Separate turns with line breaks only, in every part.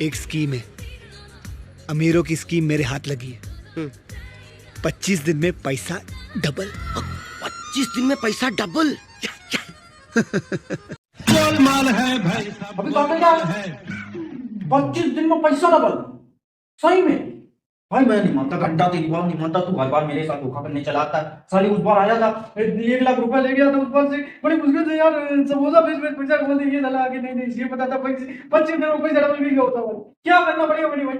एक स्कीम है, अमीरों की स्कीम मेरे हाथ लगी है। 25 दिन में पैसा डबल।
25 दिन में पैसा डबल?
गोलमाल है भाई सब
अभी कहा क्या है? 25 दिन में पैसा डबल? सही में? भाई मैं नहीं मानता, घंटा तेरी बात नहीं मानता। तू हर बार मेरे साथ धोखा करने चला आता है। साली उस बार आया था 1 लाख रुपए ले गया था, उस बार से बड़ी मुश्किल से यार समोसा बेच बेच पैसा बोल दिए चला आगे। नहीं ये पता था 25 दिन में पैसा डबल भी होता भाई। क्या करना पड़ेगा बड़ी भाई?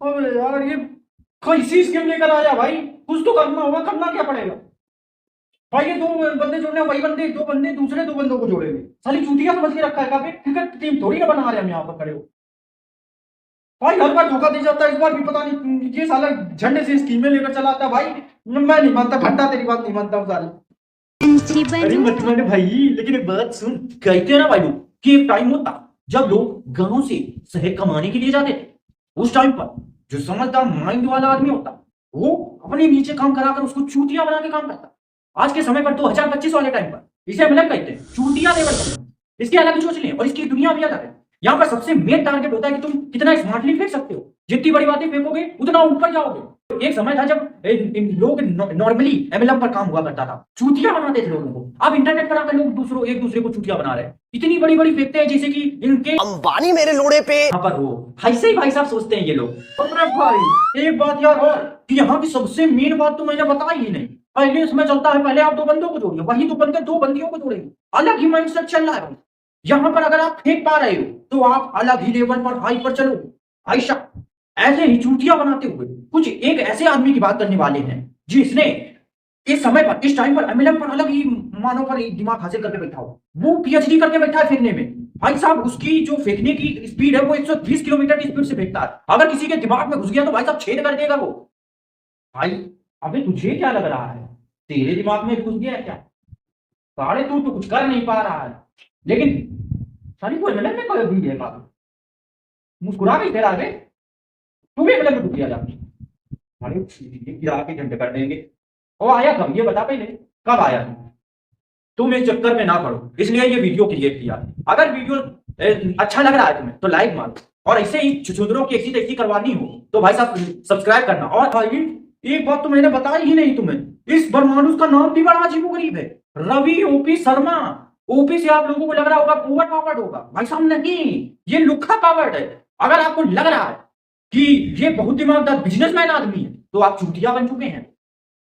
अरे यार ये कैसी स्कीम लेकर आया भाई? कुछ तो करना होगा। करना क्या पड़ेगा भाई? ये 2 बंदे जोड़ने, वही बंदे 2 बंदे दूसरे 2 बंदों को जोड़ेंगे। साली चूतिया समझ के रखा है काफी। क्रिकेट टीम थोड़ी ना बना रहे हम यहाँ पर खड़े हो भाई। हर बार धोखा दे जाता है, इस बार भी पता नहीं। ये साला झंडे से स्कीमें लेकर चलाता है भाई। मैं नहीं मानता, घंटा तेरी बात नहीं मानता हूँ साली। अरे मत मान भाई, लेकिन एक बात सुन। कहते हैं ना भाई लोग कि एक टाइम होता जब लोग गांव से शहर कमाने के लिए जाते थे। उस टाइम पर जो समझदार माइंड वाला आदमी होता वो अपने नीचे काम कराकर उसको चूतिया बना के काम करता। आज के समय पर 2025 वाले टाइम पर इसे हम अलग कहते हैं, चूतिया लेवल। इसके अलग सोच लें और इसकी दुनिया भी अलग है। यहाँ पर सबसे मेन टारगेट होता है कि तुम कितना स्मार्टली फेंक सकते हो। जितनी बड़ी बातें फेंकोगे उतना ऊपर जाओगे। एक समय था जब लोग नॉर्मली एमएलएम पर काम हुआ करता था, चूतिया बनाते थे लोगों को। अब इंटरनेट पर आकर लोग एक दूसरे को चूतिया बना रहे हैं। इतनी बड़ी बड़ी फेंकते हैं जैसे कि इनके
अंबानी मेरे लोड़े पे।
यहाँ पर हो ऐसे ही भाई साहब सोचते हैं ये लोग। अरे भाई एक बात यार और कि यहाँ की सबसे मेन बात तो मैंने बताई ही नहीं। पहले इसमें चलता है, पहले आप 2 बंदों को जोड़िए, वही 2 बंदे 2 बंदियों को जोड़ेंगे। अलग ही माइंडसेट चल रहा है। यहाँ पर अगर आप फेंक पा रहे हो तो आप अलग ही लेवल पर हाई पर चलो। आयशा ऐसे ही चूतिया बनाते हुए कुछ एक ऐसे आदमी की बात करने वाले हैं जिसने इस समय पर, इस टाइम पर एमएलएम पर अलग ही मानव पर दिमाग हासिल करके बैठा हो। वो पीएचडी करके बैठा है फेंकने में। भाई साहब उसकी जो फेंकने की स्पीड है वो 120 किलोमीटर की स्पीड से फेंकता है। अगर किसी के दिमाग में घुस गया तो भाई साहब छेद कर देगा वो। भाई अबे तुझे क्या लग रहा है, तेरे दिमाग में घुस गया है क्या? साढ़े तू तो कुछ कर नहीं पा रहा है, लेकिन सारी को एमएलएम में कोई भी है काफी मुस्कुरा के तेरा रे। तू भी एमएलएम में घुस गया जा। अरे गिरा के झंडे कर देंगे। वो आया कब ये बता पहले, कब आया तुम इस चक्कर में ना पड़ो, इसलिए ये वीडियो क्रिएट किया। अगर वीडियो अच्छा लग रहा है तुम्हें तो लाइक मारो, और ऐसे ही छुछुंदरों की ऐसी तैसी करवानी हो तो भाई साहब सब्सक्राइब करना। और भाई एक बात तो मैंने बताई ही नहीं तुम्हें, इस बरमानुस का नाम भी बड़ा अजीबोगरीब है, रवि ओपी शर्मा। ओपी से आप लोगों को लग रहा होगा ओवर पावर्ड होगा, भाई साहब नहीं, ये लुक्खा पावर्ड है। अगर आपको लग रहा है कि ये बहुत दिमागदार बिजनेसमैन आदमी है तो आप चूतिया बन चुके हैं।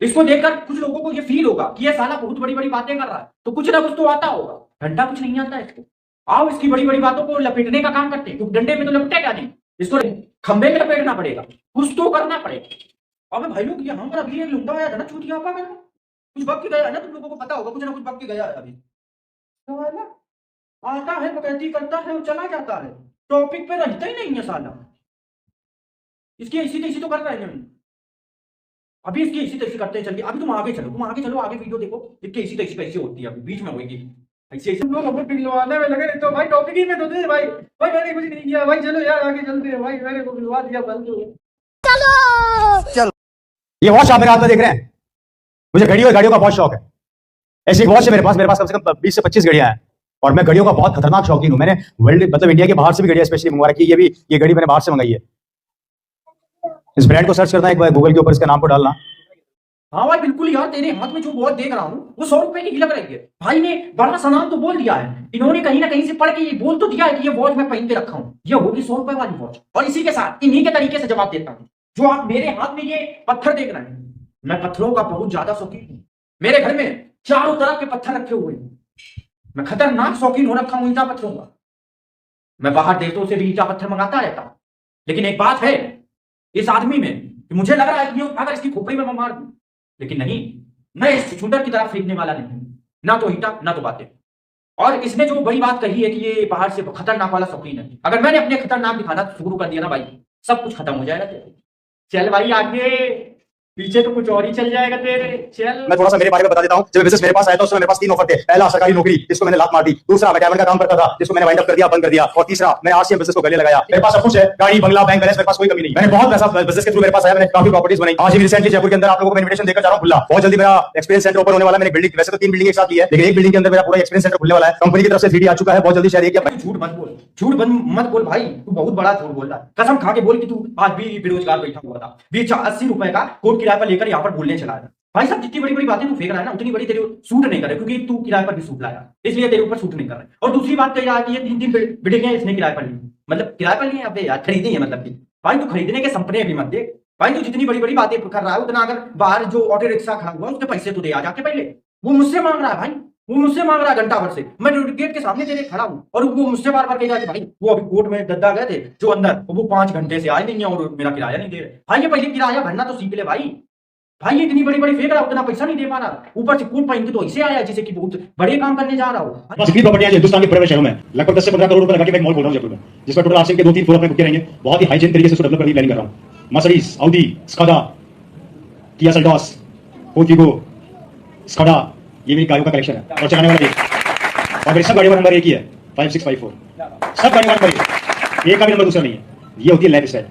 इसको देखकर कुछ लोगों को ये फील होगा कि ये साला बहुत बड़ी बड़ी बातें कर रहा है, तो कुछ ना कुछ तो आता होगा। घंटा कुछ नहीं आता इसको। आओ इसकी बड़ी बड़ी बातों को लपेटने का काम करते हैं, क्योंकि डंडे में तो लपटेगा नहीं, इसको खंबे में लपेटना पड़ेगा, कुछ तो करना पड़ेगा। अबे भाई लोग यहाँ पर अभी एक लुंडा आया था ना चूतिया का, कुछ वक्त गया है ना, तुम लोगों को पता होगा, कुछ ना कुछ वक्त गया है अभी। तो है ना, आता है बकैती करता है और चला जाता है, टॉपिक पे रहता ही नहीं है साला। इसकी ऐसी तैसी तो कर रहे हैं अभी, इसकी ऐसी तैसी करते हैं। चलिए अभी तुम आगे चलो, आगे वीडियो देखो, इसकी ऐसी तैसी कैसे होती है, अभी बीच में होगी ऐसे ऐसे लोग हमें पिलवाने में लगे। तो भाई टॉपिक ही में तो दे भाई, मैंने कुछ नहीं किया भाई। चलो यार आगे चलते हैं भाई, मैंने को पिलवा दिया बंद।
चलो
ये वॉच आप मेरे हाथ में देख रहे हैं, मुझे घड़ियों का बहुत शौक है। ऐसी एक वॉच है मेरे पास कम से कम 20 से 25 घड़ियां हैं, और मैं घड़ियों का बहुत खतरनाक शौकीन हूं। मैंने वर्ल्ड मतलब इंडिया के बाहर से भी घड़ियां स्पेशली मंगवा रखी है। ये घड़ी मैंने बाहर से मंगाई है। इस ब्रांड को सर्च करना एक बार गूगल के ऊपर, इसका नाम को डालना। हाँ भाई बिल्कुल यार, तेरे हाथ में जो वॉच देख रहा हूँ वो 100 रुपए की लग रही है। भाई ने बड़ा सा नाम तो बोल दिया है, इन्होंने कहीं ना कहीं से पढ़ के ये बोल तो दिया है कि ये वॉच मैं पहन के रखा हूँ, ये होगी 100 रुपए वाली वॉच। और इसी के साथ इन्हीं के तरीके से जवाब देता हूँ। जो आप मेरे हाथ में ये पत्थर देख रहे हैं, मैं पत्थरों का बहुत ज्यादा शौकीन हूँ। मेरे घर में चारों तरफ के पत्थर रखे हुए हैं। मैं खतरनाक शौकीन हो रखा हूँ ईंटा पत्थरों का। मैं बाहर देशों से भी ईंटा पत्थर मंगाता रहता हूँ। लेकिन एक बात है इस आदमी में कि मुझे लग रहा है कि अगर इसकी खोपड़ी में मैं मार दूं, लेकिन नहीं, मैं इस छुंदर की तरफ फेंकने वाला नहीं, ना तो ईंटा ना तो बातें। और इसने जो बड़ी बात कही है कि ये बाहर से खतरनाक वाला शौकीन है, अगर मैंने अपने खतरनाक दिखाना शुरू कर दिया ना भाई, सब कुछ खत्म हो जाएगा। चल भाई आगे।
पीछे तो कुछ और ही चल जाएगा तेरे। चल
मैं थोड़ा सा मेरे बारे में बता देता हूँ। जब बिजनेस मेरे पास आया था उस समय मेरे पास 3 ऑफर थे। पहला सरकारी नौकरी जिसको मैंने लात मार दी, दूसरा मैं कैबिन का काम करता था जिसको मैंने वाइंड अप कर दिया, बंद कर दिया, और तीसरा मैंने आरसीएम बिजनेस को गले लगाया। मेरे पास सब कुछ है, गाड़ी, बंगला, बैंक बैलेंस, मेरे पास कोई कमी नहीं। मैंने बहुत पैसा बिजनेस के थ्रू मेरे पास आया, मैंने काफी प्रॉपर्टीज बनाई। आज ही रिसेंटली जयपुर के अंदर आप लोगों को मैं इन्विटेशन देकर जा रहा हूं खुला। बहुत जल्दी मेरा एक्सपीरियंस सेंटर ओपन होने वाला है। मैंने बिल्डिंग, वैसे तो 3 बिल्डिंग एक साथ की है, लेकिन एक बिल्डिंग के अंदर मेरा पूरा एक्सपीरियंस सेंटर खुलने वाला है। कंपनी की तरफ से 3D आ चुका है, बहुत जल्दी शायद।
भाई झूठ मत बोल, झूठ मत बोल भाई, तू बहुत बड़ा झूठ बोल रहा है। कसम खा के बोल कि तू आज भी बेरोजगार बैठा हुआ था, 80 रुपए का कोट किराए पर लेकर यहाँ पर बोलने चला है। भाई साहब जितनी बड़ी बड़ी बातें तू फेंक रहा है ना, उतनी बड़ी तेरे सूट नहीं कर रहे, क्योंकि तू किराए पर भी सूट लाया, इसलिए तेरे ऊपर सूट नहीं कर रहा है। और दूसरी बात कह रहा है कि ये 3 बिल्डिंगें इसने किराए पर ली, मतलब किराए पर लिए अबे यार, खरीदी है मतलब कि। भाई तू खरीदने के सपने भी मत देख भाई, तू जितनी बड़ी बड़ी बातें कर रहा है उतना अगर बाहर जो ऑटो रिक्शा खड़ा हुआ उसके पैसे तो दे आ जाके पहले। वो मुझसे मांग रहा है भाई, वो मुझसे मांग रहा है घंटा भर से, मैं गेट के सामने तेरे खड़ा हूँ और वो मुझसे बार बार कहेगा कि भाई वो अभी कोर्ट में दद्दा गए थे जो अंदर, वो 5 घंटे से आए नहीं है और मेरा किराया नहीं दे रहे। भाई ये पहले किराया भरना तो सीख ले भाई। भाई इतनी बड़ी बड़ी फेंक रहा है, उतना पैसा नहीं दे पा रहा, ऊपर से कोट पहन के तो ऐसे आया जैसे कि बहुत बड़े काम करने जा रहा हो।
जितनी प्रॉपर्टियां हिंदुस्तान के बड़े शहरों में लगभग 10 से 15 करोड़ रुपए लगा के मैं मॉल बोल रहा हूं जयपुर में, जिसका टोटल आरसीएम के 2-3 फ्लोर पे बुके रहेंगे। बहुत ही हाइजीन तरीके से डेवलप करने की प्लानिंग कर रहा हूं। Mercedes, Audi, Skoda, Kia Seltos, Ford, Skoda, ये मेरी गाड़ियों का कलेक्शन है और चलाने वाला एक, और मेरी सब गाड़ियों का नंबर एक ही है, 5654। सब गाड़ियों का नंबर एक का भी नंबर दूसरा नहीं है। ये होती है लाइफ स्टाइल।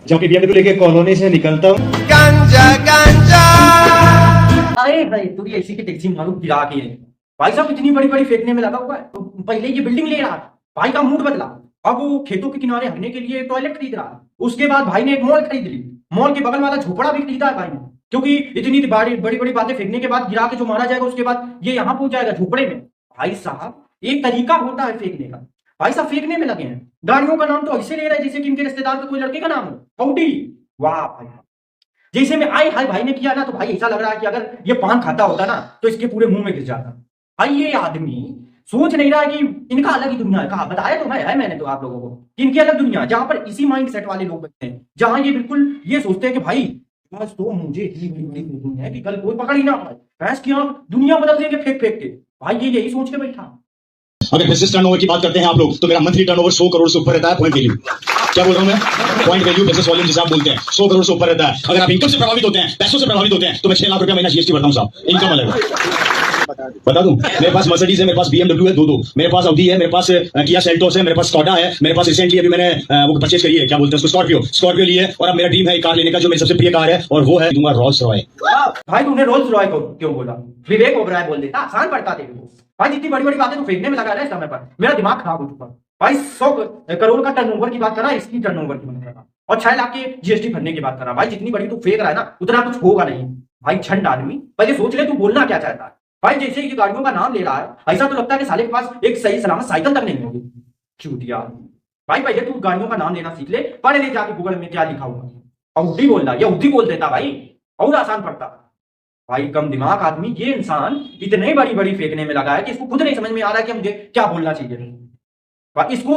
जब कि BMW लेके कॉलोनी से निकलता हूं,
अरे भाई तू ऐसी की टैक्सी मारू गिरा के भाई साहब इतनी बड़ी बड़ी फेंकने में लगा हुआ है। तो पहले ये बिल्डिंग ले रहा था, भाई का मूड बदला, अब वो खेतों के किनारे हटने के लिए टॉयलेट खरीद रहा है। उसके बाद भाई ने एक मॉल खरीद ली, मॉल के बगल वाला झोपड़ा भी खरीदा है भाई ने, क्योंकि इतनी बड़ी बड़ी बातें फेंकने के बाद गिरा के जो मारा जाएगा उसके बाद ये यहाँ पहुंच जाएगा झोपड़े में। भाई साहब एक तरीका होता है फेंकने का। भाई साहब फेंकने में लगे हैं, गाड़ियों का नाम तो ऐसे ले रहे हैं जैसे कि इनके रिश्तेदार का कोई लड़के का नाम हो, ऑडी। वाह भाई, जैसे में आए हाय भाई ने किया ना, तो भाई ऐसा लग रहा है कि अगर ये पान खाता होता ना तो इसके पूरे मुंह में घिस जाता। भाई ये आदमी सोच नहीं रहा है कि इनका अलग ही दुनिया है। कहा बताया तो है मैंने तो आप लोगों को कि इनकी अलग दुनिया है, जहां पर इसी माइंड सेट वाले लोग बैठते हैं, जहां ये बिल्कुल ये सोचते हैं कि भाई बस तो मुझे इतनी बड़ी बड़ी दुनिया है कि कल कोई पकड़ ही ना पाए, भैंस की आंख दुनिया बदल देंगे फेंक फेंक के। भाई ये यही सोच के बैठा।
अगर बिजनेस टर्नओवर की बात करते हैं आप लोग, तो मेरा मंथली टर्नओवर 100 करोड़ से ऊपर रहता है। पॉइंट वैल्यू, क्या बोल रहा हूं मैं? पॉइंट वैल्यू बिजनेस वॉल्यूम जिसे आप बोलते हैं 100 करोड़ से ऊपर रहता है। अगर आप इनकम से प्रभावित होते हैं, पैसों से प्रभावित होते हैं, तो मैं 6 लाख रुपया महीना जीएसटी भरता हूं साहब। इनकम अलग बता दूं, मेरे पास मर्सिडीज है, मेरे पास BMW है 2-2, मेरे पास ऑडी है, मेरे पास किया सेल्टोस है, मेरे पास स्कोडा है, मेरे पास रिसेंटली अभी मैंने वो परचेज करी है, क्या बोलते हैं उसको, स्कॉर्पियो ली है। और अब मेरा ड्रीम है एक कार लेने का जो मेरी सबसे प्रिय कार है, और वो है दूंगा रोल्स रॉय।
भाई तूने रोल्स रॉय को क्यों बोला? विवेक ओबराय बोल देता, आसान पड़ता तेरे को। भाई जितनी बड़ी बड़ी बातें तू फेंकने में लगा रहा है इस समय पर, मेरा दिमाग खराब हो चुका। भाई 100 करोड़ का टर्नओवर की बात कर रहा है, इसकी टर्नओवर की बात कर रहा, और 6 लाख के जीएसटी भरने की बात कर रहा। भाई जितनी बड़ी तू फेंक रहा है ना, उतना कुछ होगा नहीं। भाई छंड आदमी, पहले सोच ले तू बोलना क्या चाहता है। भाई जैसे ये गाड़ियों का नाम ले रहा है, ऐसा तो लगता है कि साले के पास एक सही सलामत साइकिल तक नहीं होगी। चूतिया भाई, पहले तू गाड़ियों का नाम लेना सीख ले, पढ़ ले जाके गूगल में क्या लिखा हुआ। औडी बोल रहा है, औडी बोल देता भाई, और आसान पड़ता। भाई कम दिमाग आदमी, ये इंसान इतने बड़ी बड़ी फेंकने में लगा है कि इसको खुद नहीं समझ में आ रहा है कि मुझे क्या बोलना चाहिए। इसको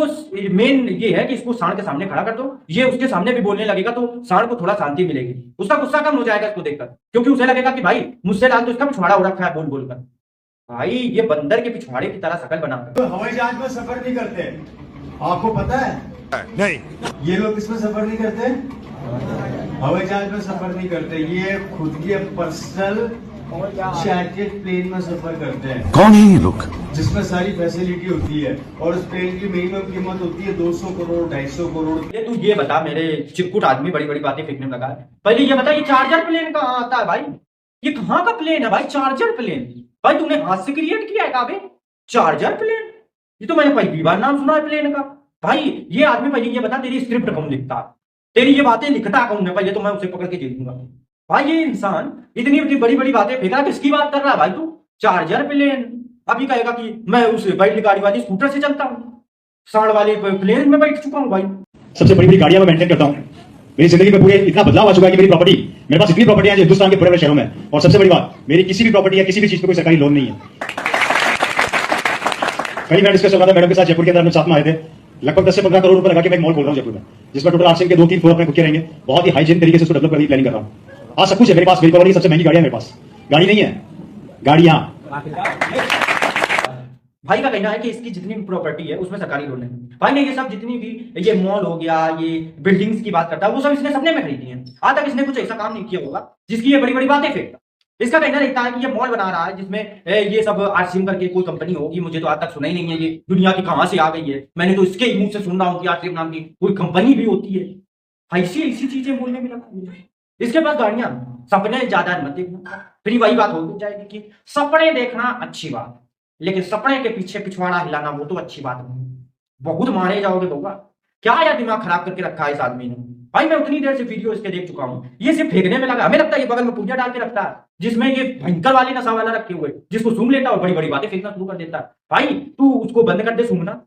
मेन ये है कि इसको सांड के सामने खड़ा कर दो, ये उसके सामने भी बोलने लगेगा तो सांड को थोड़ा शांति मिलेगी, उसका गुस्सा कम हो जाएगा इसको देखकर, क्योंकि उसे लगेगा कि भाई मुझसे लाल तो इसका पिछवाड़ा हो रखा है बोल बोलकर। भाई ये बंदर के पिछवाड़े की तरह शकल बना।
तो हवाई जहाज में सफर नहीं करते, आपको पता है? नहीं। ये लोग इसमें सफर नहीं करते, हवाई जहाज में सफर नहीं करते, ये खुद की पर्सनल चार्टेड प्लेन में सफर करते हैं।
कौन है ये लोग?
जिसमें सारी फैसिलिटी होती है, और उस प्लेन की मिनिमम कीमत होती है 200 करोड़ 250 करोड़।
तू ये बता, मेरे चिरकुट आदमी बड़ी बड़ी बातें फेंकने में लगा है, पहले ये बता ये चार्जर प्लेन कहाँ आता है? भाई ये कहाँ का प्लेन है भाई? चार्जर प्लेन भाई तूने हाथ से क्रिएट किया है काबे? चार्जर प्लेन, ये तो मैंने पहली बार नाम सुना है प्लेन का। भाई ये आदमी पहले ये बता, तेरी स्क्रिप्ट कौन लिखता, तेरी ये बातें लिखता कौन है? पहले तो मैं उसे पकड़ के जेल दूंगा। भाई ये इंसान इतनी बड़ी बड़ी बातें फेंक रहा, किसकी बात कर रहा है भाई तू? चार्जर प्लेन। अभी कहेगा कि मैं उस बैटरी गाड़ी वाली स्कूटर से चलता हूँ, सांड वाले प्लेन में बैठ चुका हूँ। भाई
सबसे बड़ी बड़ी गाड़ियां मैं मेंटेन करता हूं। मेरी जिंदगी में पूरे इतना बदलाव आ चुका है कि मेरी प्रॉपर्टी, मेरे पास इतनी प्रॉपर्टी है जो हिंदुस्तान के बड़े बड़े शहरों में, और सबसे बड़ी बात, मेरी किसी भी प्रॉपर्टी या किसी भी चीज पे कोई सरकारी लोन नहीं है। कई मैं डिस्कस कर रहा था मैडम के साथ, जयपुर के अंदर हम साथ में आए थे, लगभग 10 से 15 करोड़ रुपए लगा के मैं एक मॉल खोल रहा हूं जयपुर में, जिसमें टोटल आरसीएम के 2-3 फ्लोर अपने खुद के रहेंगे। बहुत ही हाइजीन तरीके से उसको डेवलप करने की प्लानिंग कर रहा हूं। आज सब कुछ है मेरे पास, मेरी प्रॉपर्टी सबसे महंगी गाड़ियां मेरे पास, गाड़ी नहीं है, गाड़ियां।
भाई का कहना है कि इसकी जितनी भी प्रॉपर्टी है उसमें सरकारी लोन है। भाई ने ये सब जितनी भी ये मॉल हो गया, ये बिल्डिंग्स की बात करता है, वो सब इसने सपने में खरीदी है। आज तक इसने कुछ ऐसा काम नहीं किया होगा जिसकी ये बड़ी बड़ी बातें फेंकता। इसका कहना रहता है कि ये मॉल बना रहा है जिसमें ये सब आरसीएम करके कोई कंपनी होगी। मुझे तो आज तक सुना ही नहीं है, ये दुनिया की कहां से आ गई है। मैंने तो इसके मुंह से सुन रहा हूँ कि आरसीएम नाम की कोई कंपनी भी होती है। ऐसी ऐसी चीजें बोलने में लगा। इसके पास गाड़ियां, सपने ज्यादा मत देखना। फिर वही बात हो जाएगी कि सपने देखना अच्छी बात, लेकिन सपने के पीछे पिछवाड़ा हिलाना वो तो अच्छी बात नहीं। बहुत मारे जाओगे बउआ। क्या यार दिमाग खराब करके रखा है इस आदमी ने। भाई मैं उतनी देर से वीडियो इसके देख चुका हूँ, ये सिर्फ फेंकने में लगा। हमें लगता है ये बगल में पुंजा डाल के रखता है जिसमें ये भयंकर वाली नशा वाला रखे हुए, जिसको सूंघ लेता है और बड़ी बड़ी बातें फेंकना शुरू कर देता है। भाई तू उसको बंद कर दे सूंघना,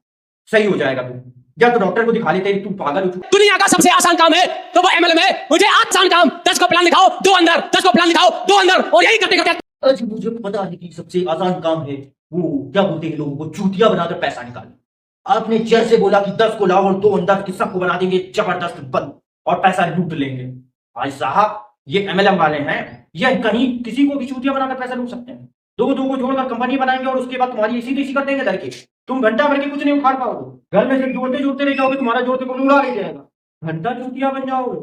सही हो जाएगा तू। या तो डॉक्टर को दिखा लेते, तू पागल हो चुका।
दुनिया का सबसे आसान काम है तो वो एमएलएम है। मुझे आसान काम, 10 को प्लान दिखाओ, 2 अंदर, 10 को प्लान दिखाओ, 2 अंदर, और यही करते करते
आज मुझे पता है कि सबसे आसान काम है वो क्या बोलते हैं लोगों को, चूतिया बनाकर पैसा निकालना। आपने जैसे बोला कि 10 को लाओ और 2 अंदर की सबको बना देंगे जबरदस्त बंद और पैसा लूट लेंगे। भाई साहब ये एमएलएम वाले हैं, ये कहीं किसी को भी चूतिया बनाकर पैसा लूट सकते हैं। दो को जोड़कर कंपनी बनाएंगे और उसके बाद तुम्हारी इसी तैसी कर देंगे लड़के। तुम घंटा भर के कुछ नहीं उखाड़ पाओगे, घर में सिर्फ जोड़ते रह जाओगे, तुम्हारा जोड़ते को उड़ा रह जाएगा, घंटा चूतिया बन जाओगे।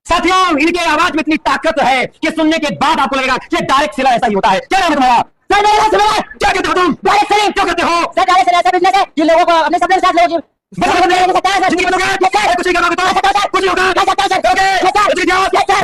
साथियों इनके आवाज में इतनी ताकत है कि सुनने के बाद आपको लगेगा कि डायरेक्ट सेलर ऐसा ही होता है। क्या नाम है तुम्हारा? सर मेरा सेलर है। क्या कहते हो तुम? डायरेक्ट सेलिंग क्यों करते हो? सर डायरेक्ट सेलर ऐसा बिजनेस है जिन लोगों को अपने सपने के साथ लोग कुछ नहीं होगा।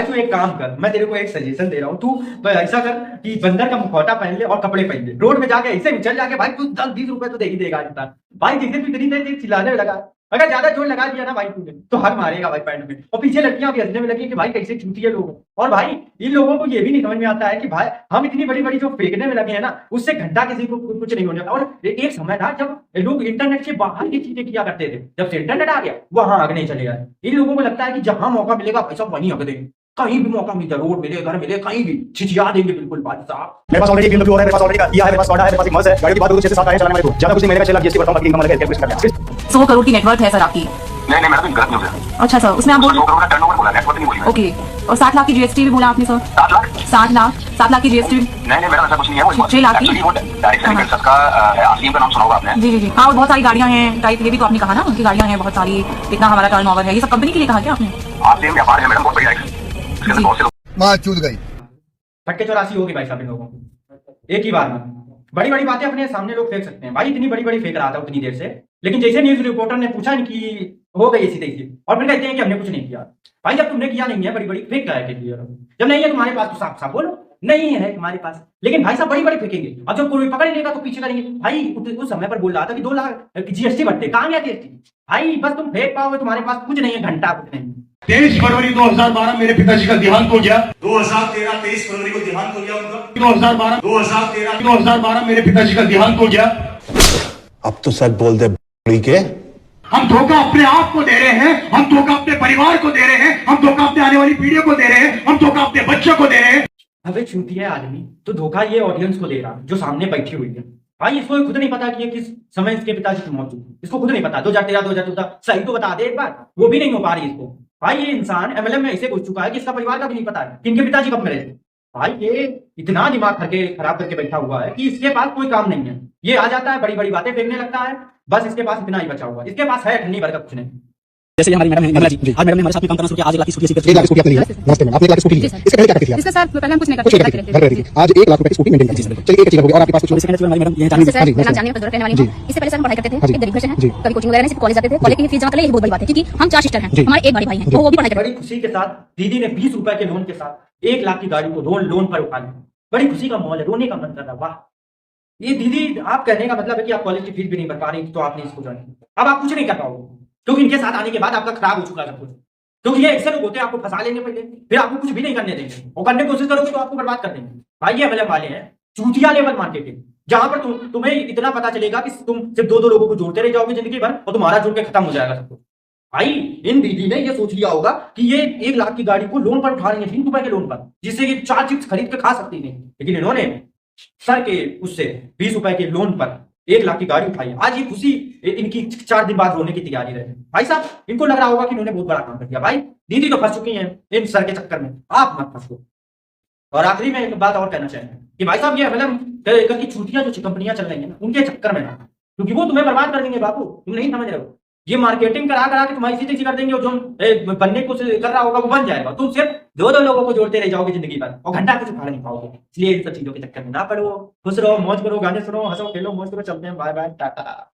तू एक काम कर, मैं तेरे को एक सजेशन दे रहा हूँ, तू ऐसा कर कि बंदर का मुखौटा पहन ले और कपड़े पहन ले, रोड में जाके ऐसे चल जाके भाई तू 10-20 रुपए तो दे ही देगा इंसान। भाई जिस दिन इतनी देर चिल्लाने में लगा, अगर ज्यादा जोर लगा दिया ना भाई तूने तो हक मारेगा भाई पैंट में। और पीछे लड़कियां भी हंसने में लगी कि भाई कैसे चूतिए लोग। और भाई इन लोगों को ये भी नहीं समझ में आता है कि भाई हम इतनी बड़ी बड़ी जो फेंकने में लगे हैं ना, उससे घंटा किसी को कुछ नहीं होने वाला। और एक समय था जब लोग इंटरनेट से बाहर की चीजें किया करते थे, जब से इंटरनेट आ गया वहां आग नहीं चलेगा। इन लोगों को लगता है कि जहां मौका मिलेगा पैसा वहीं हक देंगे, कहीं भी मौका मिले, रोड मिले, घर मिले, कहीं भी छिचिया देंगे बिल्कुल। भाई साहब
मेरे पास ऑलरेडी BMW हो रहा है, मेरे पास ऑलरेडी किया है, मेरे पास Skoda है, मेरे पास एक मर्स है। गाड़ी की बात करूं तो 6 से 7 गाड़ी चलाने वाले को ज्यादा कुछ नहीं। महीने में 6 लाख जीएसटी भरता हूं, बाकी इनकम अलग है, कैलकुलेट कर लिया।
100 करोड़ की नेटवर्थ है सर आपकी?
नहीं मैडम गलत न्यूज़ है।
अच्छा सर उसमें आप बोल
100 करोड़ का टर्नओवर बोला, नेटवर्थ नहीं बोली।
ओके, और 7 लाख की जीएसटी भी बोला आपने सर?
7 लाख
7 लाख की जीएसटी?
नहीं मैडम ऐसा कुछ नहीं है। वो
6 लाख की
एक्चुअली वो डायरेक्ट सेलिंग का आरसीएम का नाम सुना होगा आपने?
जी जी जी हाँ, और बहुत सारी गाड़ियां हैं टाइप, ये भी तो आपने कहा ना उनकी गाड़ियां हैं बहुत सारी, इतना हमारा टर्नओवर है, ये सब कंपनी के लिए कहा क्या आपने?
आरसीएम व्यापार है मैडम, बहुत बड़ी इसके अंदर बहुत से
मां चूत गई।
फटके 84 होगी भाई साहब इन लोगों को एक ही बार में। बड़ी बड़ी बातें अपने सामने लोग फेंक सकते हैं भाई, इतनी बड़ी बड़ी फेंक रहा था उतनी देर से, लेकिन जैसे न्यूज रिपोर्टर ने पूछा कि हो गई ऐसी तैसी, और फिर कहते हैं कि हमने कुछ नहीं किया। भाई जब तुमने किया नहीं है बड़ी बड़ी फेंक क्या है के लिए? जब नहीं है तुम्हारे पास तो साफ साफ बोलो नहीं है तुम्हारे पास। लेकिन भाई साहब बड़ी बड़ी फेंकेंगे, अब जब कोई पकड़ लेगा तो पीछे करेंगे। भाई उस समय पर बोल रहा था कि 2 लाख जीएसटी बढ़ते, कहां गया जीएसटी? भाई बस तुम फेंक पाओगे, तुम्हारे पास कुछ नहीं है, घंटा कुछ नहीं।
23 फरवरी 2012 मेरे पिताजी का देहांत हो गया।
2013 23 फरवरी को देहांत हो गया उनका।
2012 मेरे पिताजी का देहांत हो गया।
अब तो सच बोल दे के
हम धोखा अपने आप को दे रहे हैं, हम धोखा अपने परिवार को दे रहे हैं, हम धोखा अपने आने वाली पीढ़ियों को दे रहे हैं, हम धोखा अपने बच्चों को दे रहे हैं।
अबे चूतिया आदमी, तो धोखा ये ऑडियंस को दे रहा जो सामने बैठी हुई है। भाई इसको खुद नहीं पता कि ये किस समय इसके पिताजी की मौत हुई, इसको खुद नहीं पता। 2013 2014 सही तो बता दे एक बार, वो भी नहीं हो पा रही इसको। भाई ये इंसान एमएलएम में ऐसे घुस चुका है कि इसका परिवार का भी नहीं पता है कि इनके पिताजी कब मरे थे। भाई ये इतना दिमाग खराब करके बैठा हुआ है कि इसके पास कोई काम नहीं है। ये आ जाता है बड़ी बड़ी बातें फेंकने लगता है, बस इसके पास इतना ही बचा हुआ है। इसके पास है ठंडी भर का कुछ नहीं।
जैसे हमारी मैडम है निर्मला जी, आज मैडम ने हमारे साथ में काम करना शुरू किया। आज 1 लाख की स्कूटी सीखी,
1 लाख स्कूटी आपने लिया नमस्ते मैम, आपने 1 लाख स्कूटी ली, इससे पहले क्या करती थी?
इसका सर पहले हम कुछ नहीं
कुछ नहीं करती, घर पे रहती थी। आज 1 लाख रुपए की स्कूटी मेंटेन करती है। चलिए एक चीज हो गई, और आपके पास कुछ
सेकंड हमारी मैडम ये जानने
सर मैं जानने में जरूरत रहने वाली हूं। इससे पहले सर हम पढ़ाई करते थे, एक गरीब घर से हैं, कभी कोचिंग वगैरह नहीं, सिर्फ कॉलेज जाते थे। कॉलेज की फीस जमा कर ले, ये बहुत बड़ी बात है क्योंकि हम 4 सिस्टर हैं, हमारे एक बड़े भाई हैं, तो वो भी पढ़ाई करते
बड़ी खुशी के साथ दीदी ने 20 रुपए के लोन के साथ 1 लाख की गाड़ी को लोन पर उठा लिया। बड़ी खुशी का माहौल है, रोने का मन कर रहा। वाह ये दीदी, आप कहने का मतलब है कि आप कॉलेज की फीस भी नहीं भर पा रही तो आपने इसको ज्वाइन किया। अब आप कुछ नहीं कर पाओगे क्योंकि इनके साथ आने के बाद आपका खराब हो चुका है सब कुछ। क्योंकि ये ऐसे लोग होते हैं, आपको फंसा लेंगे पहले, फिर आपको कुछ भी नहीं करने देंगे, और करने की कोशिश करोगे तो आपको बर्बाद कर देंगे। भाई ये एमएलएम वाले हैं चूतिया लेवल मार्केटिंग, जहां पर तुम्हें इतना पता चलेगा कि तुम सिर्फ 2 लोगों को जोड़ते रह जाओगे जिंदगी भर और तुम्हारा जुड़ के खत्म हो जाएगा सब कुछ। भाई इन दीदी ने ये सोच लिया होगा कि ये 1 लाख की गाड़ी को लोन पर उठा रही है, 3 रुपए के लोन पर, जिससे ये 4 चिप्स खरीद के खा सकती नहीं। लेकिन इन्होंने सर के उससे 20 रुपए के लोन पर 1 लाख की गाड़ी उठाई है। आज ये खुशी इनकी 4 दिन बाद रोने की तैयारी रहे। भाई साहब इनको लग रहा होगा कि इन्होंने बहुत बड़ा काम कर दिया। भाई दीदी तो फंस चुकी हैं इन सर के चक्कर में, आप मत फंसो। और आखिरी में एक बात और कहना चाहेंगे कि भाई साहब ये एमएलएम कल की छुट्टियां जो कंपनियां चल रही है ना उनके चक्कर में ना, क्योंकि वो तुम्हें बर्बाद कर देंगे बाबू, तुम नहीं समझ रहे हो। ये मार्केटिंग करा करा के तुम्हारी सीधी कर देंगे, और जो बनने को कर रहा होगा वो बन जाएगा, तुम सिर्फ दो लोगों को जोड़ते रह जाओगे जिंदगी भर और घंटा कुछ उखाड़ नहीं पाओगे। इसलिए इन सब चीजों के चक्कर में ना पड़ो, खुश रहो, मौज करो, गाने सुनो, हंसो, खेलो, मौज करो, चलते हैं, बाय बाय, टाटा।